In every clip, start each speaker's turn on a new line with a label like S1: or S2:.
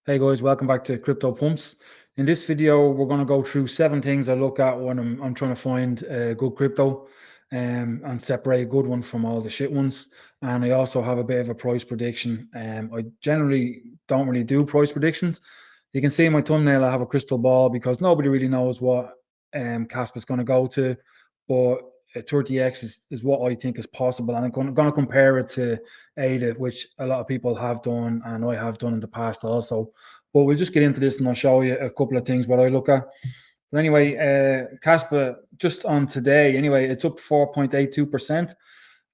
S1: Hey guys, welcome back to Crypto Pumps. In this video, we're going to go through 7 things I look at when I'm trying to find a good crypto and separate a good one from all the shit ones. And I also have a bit of a price prediction. I generally don't really do price predictions. You can see in my thumbnail, I have a crystal ball because nobody really knows what Kaspa's going to go to. But 30x is what I think is possible. And I'm going to compare it to ADA, which a lot of people have done and I have done in the past also. But we'll just get into this and I'll show you a couple of things what I look at. But anyway, Kaspa, just on today, anyway, it's up 4.82%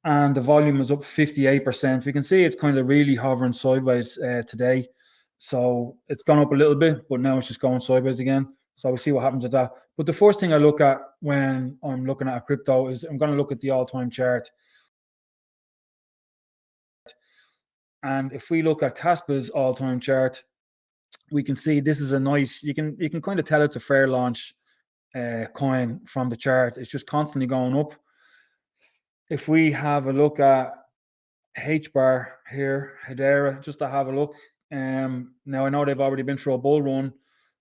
S1: and the volume is up 58%. We can see it's kind of really hovering sideways today. So it's gone up a little bit, but now it's just going sideways again. So we'll see what happens with that. But the first thing I look at when I'm looking at a crypto is I'm going to look at the all-time chart. And if we look at Kaspa's all-time chart, we can see this is a nice, you can kind of tell it's a fair launch coin from the chart. It's just constantly going up. If we have a look at H bar here, Hedera, just to have a look. Now I know they've already been through a bull run,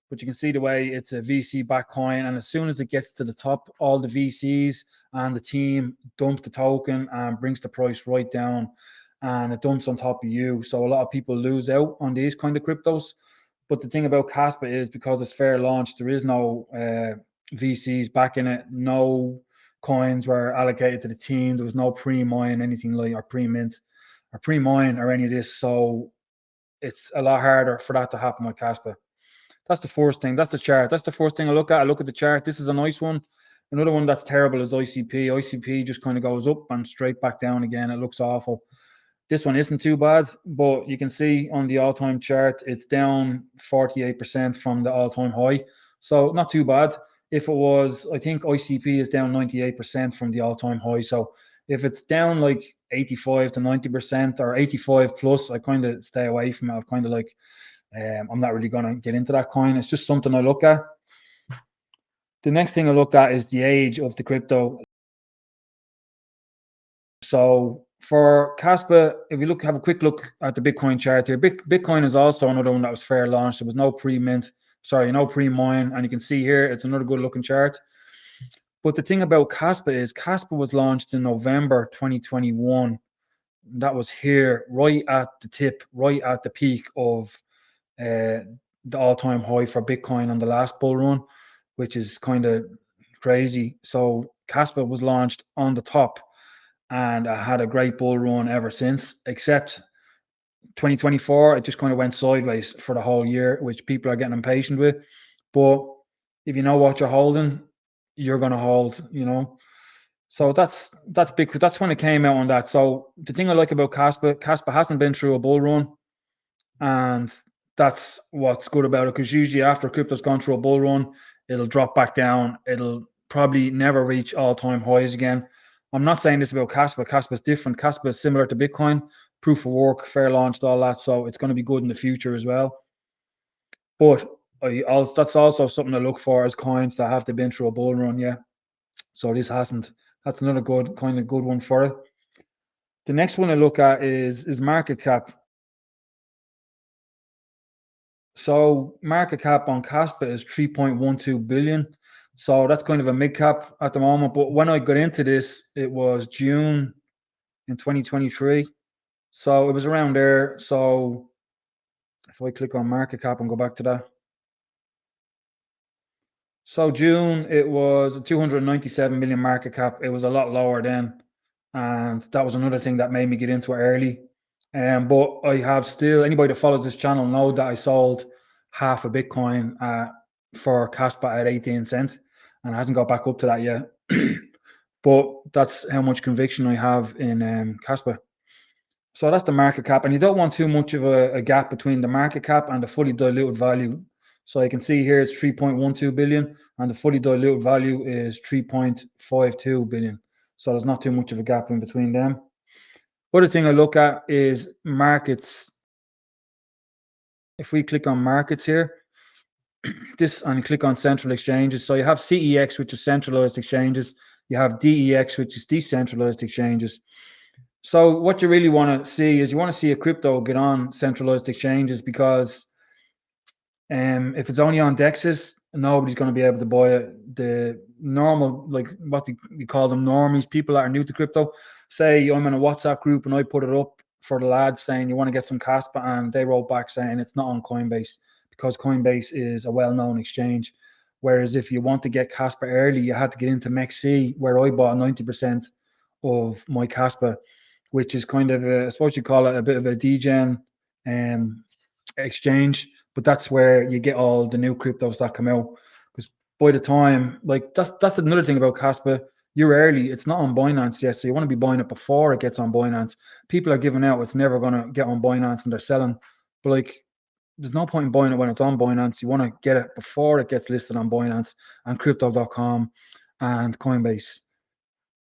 S1: but you can see the way it's a VC back coin. And as soon as it gets to the top, all the VCs and the team dump the token and brings the price right down and it dumps on top of you. So a lot of people lose out on these kind of cryptos. But the thing about Kaspa is because it's fair launch, there is no VCs back in it. No coins were allocated to the team. There was no pre-mine, anything like or pre-mint or pre-mine or any of this. So it's a lot harder for that to happen with Kaspa. That's the first thing. That's the chart. That's the first thing I look at. I look at the chart. This is a nice one. Another one that's terrible is ICP. ICP just kind of goes up and straight back down again. It looks awful. This one isn't too bad, but you can see on the all-time chart, it's down 48% from the all-time high. So not too bad. If it was, I think ICP is down 98% from the all-time high. So if it's down like 85 to 90% or 85 plus, I kind of stay away from it. I've kind of like, I'm not really going to get into that coin. It's just something I look at. The next thing I look at is the age of the crypto. So for Kaspa, if we have a quick look at the Bitcoin chart here, Bitcoin is also another one that was fair launch. There was no pre-mint, no pre-mine, and you can see here it's another good looking chart. But the thing about Kaspa is Kaspa was launched in November 2021. That was here right at the tip, right at the peak of the all-time high for Bitcoin on the last bull run, which is kind of crazy. So Kaspa was launched on the top and I had a great bull run ever since, except 2024, it just kind of went sideways for the whole year, which people are getting impatient with. But if you know what you're holding, you're going to hold, you know. So that's big. That's when it came out on that. So the thing I like about Kaspa hasn't been through a bull run, and that's what's good about it. Because usually after crypto's gone through a bull run, it'll drop back down. It'll probably never reach all-time highs again. I'm not saying this about Kaspa. Kaspa is different. Kaspa is similar to Bitcoin, proof of work, fair launched, all that. So it's going to be good in the future as well. But that's also something to look for as coins that have been through a bull run. Yeah. So this hasn't. That's another good one for it. The next one I look at is market cap. So market cap on Kaspa is 3.12 billion. So that's kind of a mid cap at the moment. But when I got into this, it was June in 2023. So it was around there. So if I click on market cap and go back to that. So June, it was a 297 million market cap. It was a lot lower then. And that was another thing that made me get into it early. But I have still, anybody that follows this channel know that I sold half a Bitcoin for Kaspa at 18 cents and it hasn't got back up to that yet. But that's how much conviction I have in Kaspa. So that's the market cap. And you don't want too much of a gap between the market cap and the fully diluted value. So you can see here it's 3.12 billion and the fully diluted value is 3.52 billion. So there's not too much of a gap in between them. Other thing I look at is markets. If we click on markets here, this and click on central exchanges. So you have CEX, which is centralized exchanges. You have DEX, which is decentralized exchanges. So what you really want to see is you want to see a crypto get on centralized exchanges because If it's only on dexes, nobody's going to be able to buy it. The normal, like what we call them normies, people that are new to crypto, say I'm in a WhatsApp group and I put it up for the lads saying you want to get some Kaspa, and they wrote back saying it's not on Coinbase because Coinbase is a well-known exchange. Whereas if you want to get Kaspa early, you had to get into MEXC, where I bought 90% of my Kaspa, which is kind of, I suppose you call it a bit of a degen um, exchange, but that's where you get all the new cryptos that come out. Because by the time, like that's another thing about Kaspa, you're early. It's not on Binance yet, so you want to be buying it before it gets on Binance. People are giving out it's never gonna get on Binance and they're selling, but like there's no point in buying it when it's on Binance. You want to get it before it gets listed on Binance and Crypto.com and Coinbase.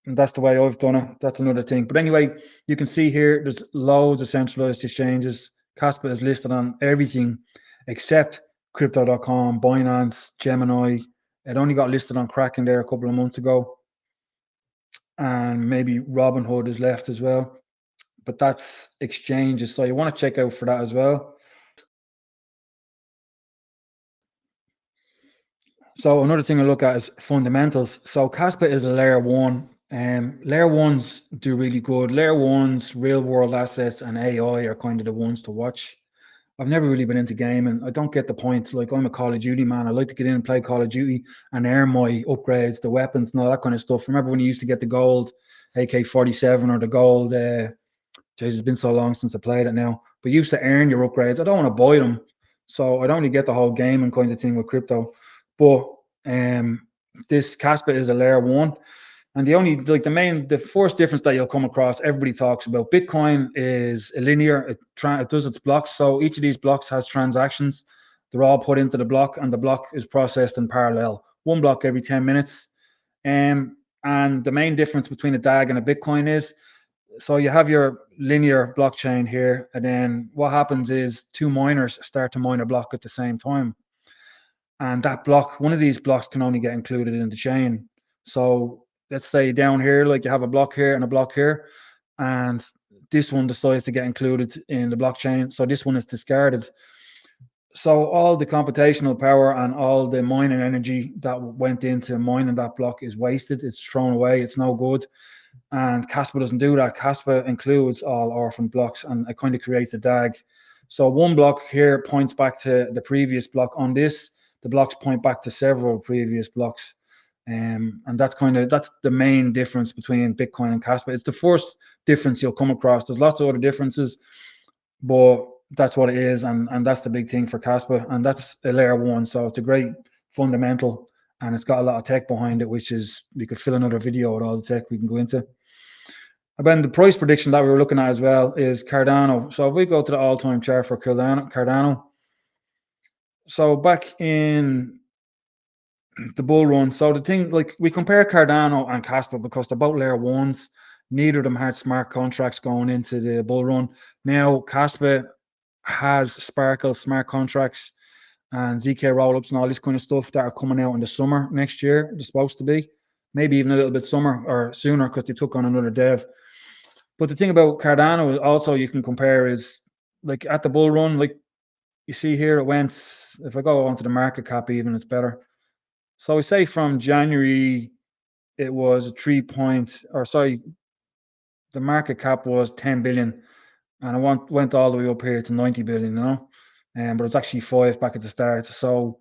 S1: And that's the way I've done it. That's another thing. But anyway, you can see here there's loads of centralized exchanges. Kaspa is listed on everything except Crypto.com, Binance, Gemini. It only got listed on Kraken there a couple of months ago. And maybe Robinhood is left as well. But that's exchanges. So you want to check out for that as well. So another thing I look at is fundamentals. So Kaspa is a layer one. Layer ones do really good. Layer ones, real world assets, and AI are kind of the ones to watch. I've never really been into gaming. I don't get the point. Like I'm a Call of Duty man. I like to get in and play Call of Duty and earn my upgrades, the weapons, and all that kind of stuff. Remember when you used to get the gold AK-47 or the gold? Jeez, it's been so long since I played it now. But you used to earn your upgrades. I don't want to buy them, so I don't really get the whole gaming kind of thing with crypto. But this Kaspa is a layer one. And the only, like the first difference that you'll come across, everybody talks about Bitcoin is a linear, it does its blocks. So each of these blocks has transactions. They're all put into the block and the block is processed in parallel, one block every 10 minutes. And the main difference between a DAG and a Bitcoin is, so you have your linear blockchain here, and then what happens is two miners start to mine a block at the same time. And that block, one of these blocks can only get included in the chain. So let's say down here, like you have a block here and a block here, and this one decides to get included in the blockchain. So this one is discarded. So all the computational power and all the mining energy that went into mining that block is wasted. It's thrown away. It's no good. And Kaspa doesn't do that. Kaspa includes all orphan blocks and it kind of creates a DAG. So one block here points back to the previous block. On this, the blocks point back to several previous blocks. And that's the main difference between Bitcoin and Kaspa. It's the first difference you'll come across. There's lots of other differences, but that's what it is, and that's the big thing for Kaspa, and that's a layer one. So it's a great fundamental, and it's got a lot of tech behind it, which is, we could fill another video with all the tech we can go into. And then the price prediction that we were looking at as well is Cardano. So if we go to the all-time chart for Cardano, so back in the bull run, so the thing, like we compare Cardano and Kaspa because they're both layer ones. Neither of them had smart contracts going into the bull run. Now Kaspa has Sparkle smart contracts and ZK rollups and all this kind of stuff that are coming out in the summer next year. They're supposed to be, maybe even a little bit summer or sooner because they took on another dev. But the thing about Cardano also you can compare is, like at the bull run, like you see here, it went, if I go onto the market cap even, it's better. So we say from January, it was the market cap was 10 billion and it went all the way up here to 90 billion, but it's actually 5 back at the start. So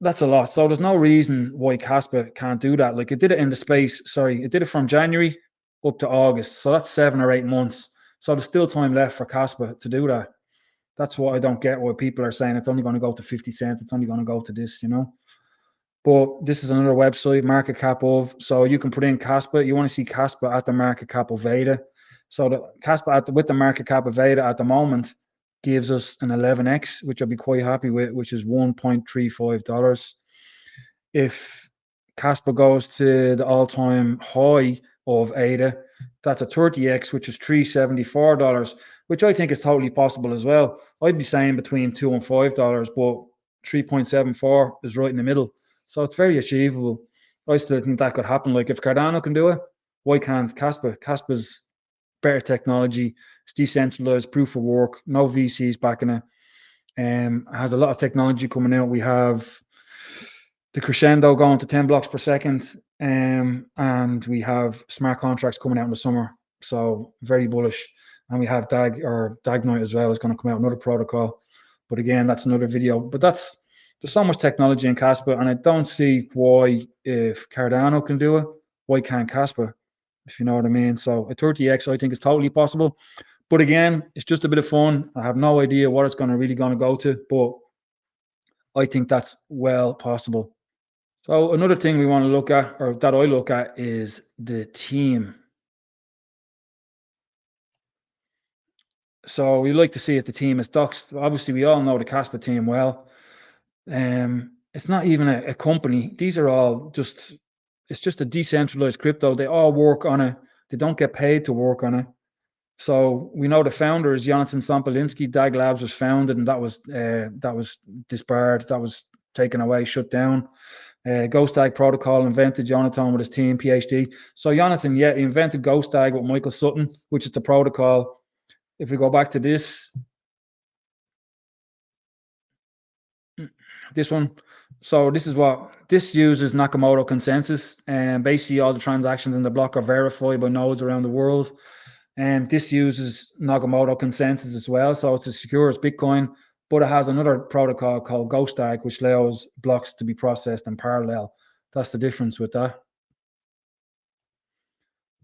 S1: that's a lot. So there's no reason why Kaspa can't do that. Like it did it in the space, it did it from January up to August. So that's 7 or 8 months. So there's still time left for Kaspa to do that. That's what I don't get, why people are saying it's only going to go to 50 cents. It's only going to go to this, But this is another website, market cap of. So you can put in Kaspa. You want to see Kaspa at the market cap of Veda. So the Kaspa with the market cap of Veda at the moment gives us an 11x, which I'll be quite happy with, which is $1.35. If Kaspa goes to the all-time high of ADA, that's a 30x, which is $374, which I think is totally possible as well. I'd be saying between $2 and $5, but 3.74 is right in the middle. So it's very achievable. I still think that could happen. Like if Cardano can do it, why can't Kaspa? Kaspa's better technology, it's decentralized, proof of work, no VCs backing it. Has a lot of technology coming out. We have the crescendo going to 10 blocks per second, and we have smart contracts coming out in the summer. So very bullish. And we have Dagnite as well is going to come out, another protocol. But again, that's another video. But there's so much technology in Kaspa, and I don't see why, if Cardano can do it, why can't Kaspa? If you know what I mean. So a 30x I think is totally possible. But again, it's just a bit of fun. I have no idea what it's really going to go to, but I think that's well possible. So another thing we want to look at, or that I look at, is the team. So we like to see if the team is doxed. Obviously, we all know the Kaspa team well. It's not even a company. These are all it's just a decentralized crypto. They all work on it. They don't get paid to work on it. So we know the founder is Jonathan Sampolinsky. DAG Labs was founded, and that was disbarred. That was taken away, shut down. GhostDAG protocol invented Jonathan with his team, PhD. So Jonathan, yeah, he invented GhostDAG with Michael Sutton, which is the protocol. If we go back to this one, so this is what this uses Nakamoto consensus, and basically all the transactions in the block are verified by nodes around the world. And this uses Nakamoto consensus as well, so it's as secure as Bitcoin, but it has another protocol called GhostDAG, which allows blocks to be processed in parallel. That's the difference with that.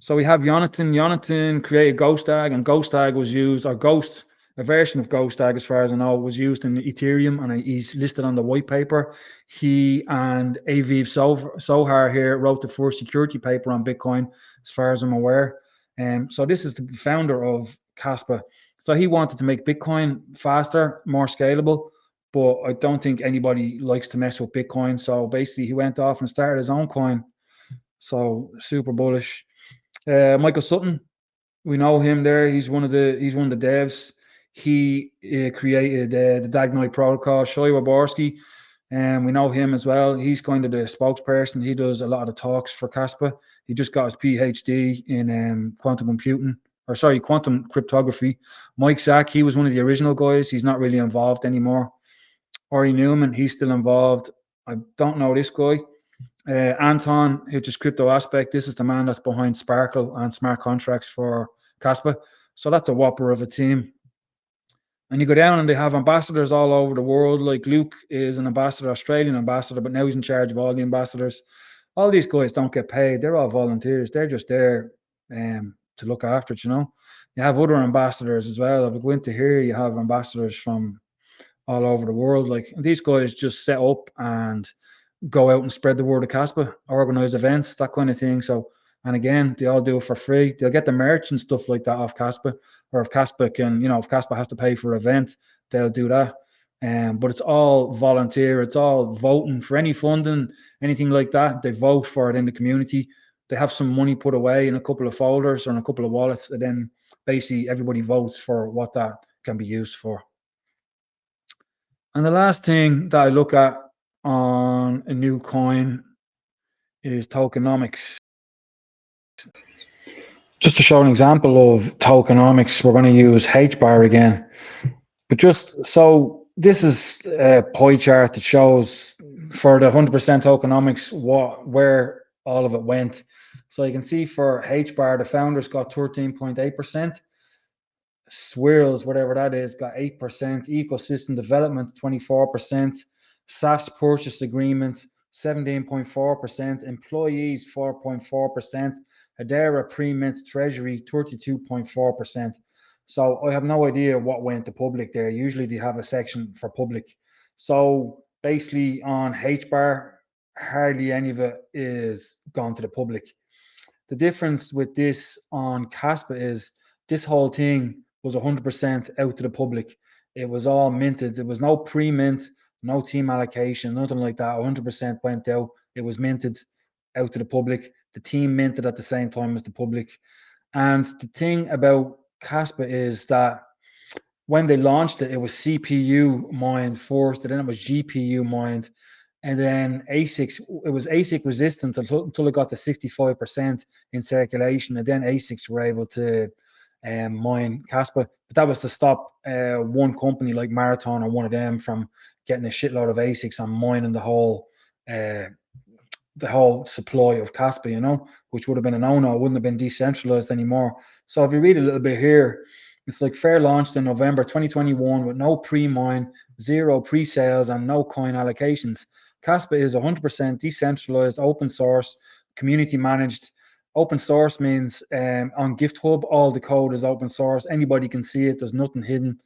S1: So we have Jonathan. Jonathan created GhostDAG, and GhostDAG was used, or Ghost, a version of GhostDAG, as far as I know, was used in Ethereum, and he's listed on the white paper. He and Aviv Sohar here wrote the first security paper on Bitcoin, as far as I'm aware. So this is the founder of Kaspa. So he wanted to make Bitcoin faster, more scalable, but I don't think anybody likes to mess with Bitcoin. So basically, he went off and started his own coin. So super bullish. Michael Sutton, we know him there. He's one of the devs. He created the Dagnite protocol. Shoy Waborski, and we know him as well. He's kind of the spokesperson. He does a lot of the talks for Kaspa. He just got his PhD in quantum cryptography. Mike Zack, he was one of the original guys. He's not really involved anymore. Ori Newman, he's still involved. I don't know this guy. Anton, which is Crypto Aspect, this is the man that's behind Sparkle and smart contracts for Kaspa. So that's a whopper of a team. And you go down and they have ambassadors all over the world. Like Luke is an ambassador, Australian ambassador, but now he's in charge of all the ambassadors. All these guys don't get paid. They're all volunteers. They're just there to look after it, you know. You have other ambassadors as well. If you go into here, you have ambassadors from all over the world. Like these guys just set up and go out and spread the word of Kaspa, organize events, that kind of thing. So, and again, they all do it for free. They'll get the merch and stuff like that off Kaspa, or if Kaspa can, if Kaspa has to pay for an event, they'll do that. But it's all volunteer. It's all voting for any funding, anything like that. They vote for it in the community. They have some money put away in a couple of folders or in a couple of wallets, and then basically everybody votes for what that can be used for. And the last thing that I look at on a new coin is tokenomics. Just to show an example of tokenomics, we're going to use HBAR again. But just so this is a pie chart that shows for the 100% tokenomics where all of it went. So you can see for HBAR, the founders got 13.8%. Swirls, whatever that is, got 8%. Ecosystem development, 24%. SAF's purchase agreement, 17.4%. Employees, 4.4%. Hedera pre-mint treasury, 32.4%. So I have no idea what went to public there. Usually they have a section for public. So basically on HBAR, hardly any of it is gone to the public. The difference with this on Kaspa is this whole thing was 100% out to the public. It was all minted. There was no pre-mint, no team allocation, nothing like that. 100% went out. It was minted out to the public. The team minted at the same time as the public. And the thing about Kaspa is that when they launched it, it was CPU mined first, and then it was GPU mined, and then ASICs. It was ASIC resistant until it got to 65% in circulation, and then ASICs were able to mine Kaspa. But that was to stop one company like Marathon or one of them from getting a shitload of ASICs and mining the whole supply of Kaspa, which would have been a no-no. It wouldn't have been decentralized anymore. So if you read a little bit here, it's like fair launched in November 2021 with no pre-mine, zero pre-sales, and no coin allocations. Kaspa is 100% decentralized, open source, community managed. Open source means on GitHub, all the code is open source. Anybody can see it. There's nothing hidden.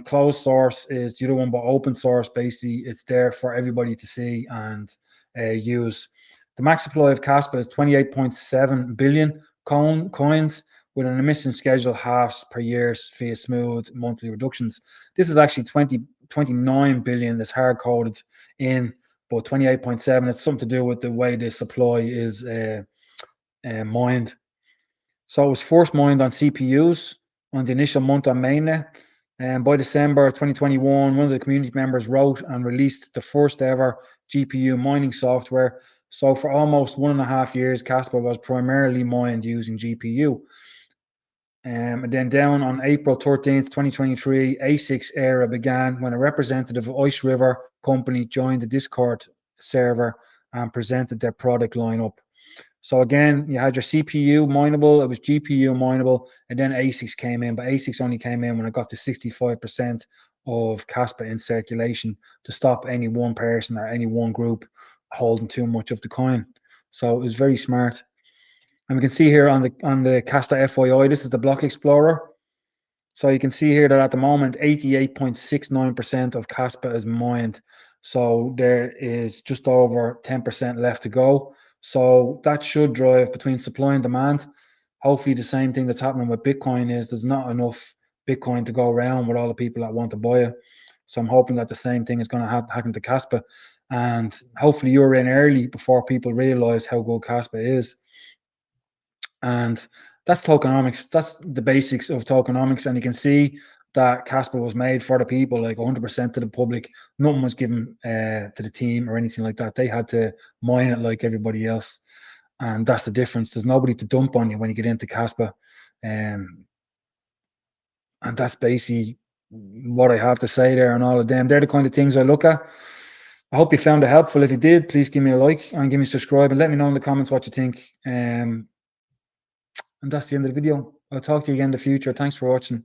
S1: Closed source is the other one, but open source, basically, it's there for everybody to see and use. The max supply of Kaspa is 28.7 billion coins with an emission schedule halves per year via smooth monthly reductions. This is actually 29 billion that's hard coded in, but 28.7, it's something to do with the way the supply is mined. So it was first mined on CPUs on the initial month on mainnet. And by December 2021, one of the community members wrote and released the first ever GPU mining software. So for almost 1.5 years, Kaspa was primarily mined using GPU. And then down on April 13th, 2023, ASIC's era began when a representative of Ice River Company joined the Discord server and presented their product lineup. So again, you had your CPU mineable, it was GPU mineable, and then ASICs came in, but ASICs only came in when it got to 65% of Kaspa in circulation to stop any one person or any one group holding too much of the coin. So it was very smart. And we can see here on the Kasta FYI, this is the block explorer. So you can see here that at the moment, 88.69% of Kaspa is mined. So there is just over 10% left to go. So that should drive between supply and demand. Hopefully the same thing that's happening with Bitcoin is there's not enough Bitcoin to go around with all the people that want to buy it. So I'm hoping that the same thing is going to happen to Kaspa. And hopefully you're in early before people realize how good Kaspa is. And that's tokenomics. That's the basics of tokenomics. And you can see that Kaspa was made for the people, like 100% to the public. Nothing was given to the team or anything like that. They had to mine it like everybody else. And that's the difference. There's nobody to dump on you when you get into Kaspa. And that's basically what I have to say there on all of them. They're the kind of things I look at. I hope you found it helpful. If you did, please give me a like and give me a subscribe and let me know in the comments what you think. And that's the end of the video. I'll talk to you again in the future. Thanks for watching.